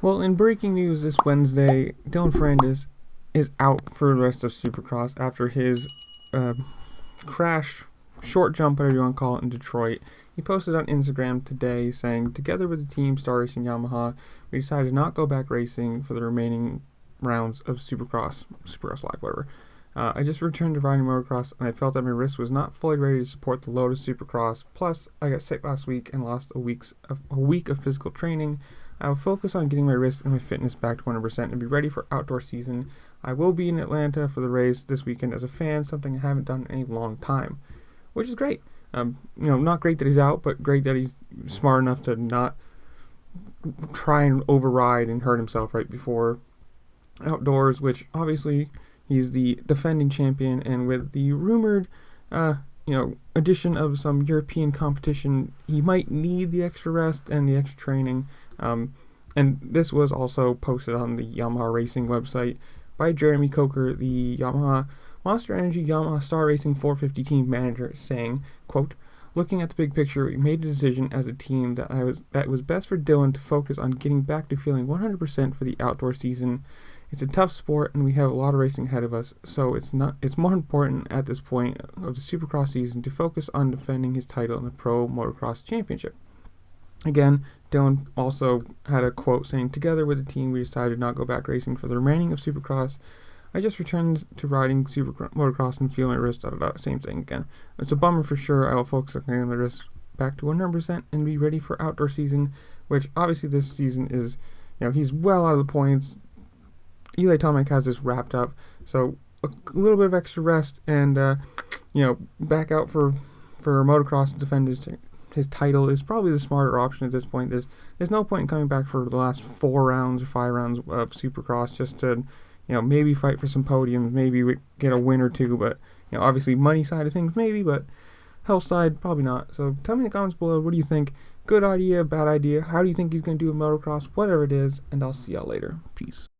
Well, in breaking news this Wednesday, Dylan Ferrandis is out for the rest of Supercross after his crash, short jump, whatever you want to call it, in Detroit. He posted on Instagram today saying, "Together with the team Star Racing Yamaha, we decided to not go back racing for the remaining rounds of Supercross Live, whatever. I just returned to riding motocross, and I felt that my wrist was not fully ready to support the load of Supercross. Plus, I got sick last week and lost a week of physical training. I will focus on getting my wrist and my fitness back to 100% and be ready for outdoor season. I will be in Atlanta for the race this weekend as a fan, something I haven't done in a long time," which is great. Not great that he's out, but great that he's smart enough to not try and override and hurt himself right before outdoors, which obviously he's the defending champion, and with the rumored, addition of some European competition, he might need the extra rest and the extra training. And this was also posted on the Yamaha Racing website by Jeremy Coker, the Yamaha Monster Energy Yamaha Star Racing 450 team manager, saying, quote, "Looking at the big picture, we made a decision as a team that it was best for Dylan to focus on getting back to feeling 100% for the outdoor season. It's a tough sport and we have a lot of racing ahead of us, so it's more important at this point of the Supercross season to focus on defending his title in the Pro Motocross Championship." Again, Dylan also had a quote saying, "Together with the team, we decided to not go back racing for the remaining of Supercross. I just returned to riding motocross and feel my wrist, same thing again. It's a bummer for sure. I will focus on getting my wrist back to 100% and be ready for outdoor season," which obviously this season is, he's well out of the points. Eli Tomac has this wrapped up, so a little bit of extra rest and, back out for motocross to defend his title is probably the smarter option at this point. There's no point in coming back for the last 4 rounds or 5 rounds of Supercross just to, maybe fight for some podiums, maybe we get a win or two, but, obviously money side of things maybe, but health side probably not. So tell me in the comments below, what do you think? Good idea, bad idea? How do you think he's going to do with motocross? Whatever it is, and I'll see y'all later. Peace.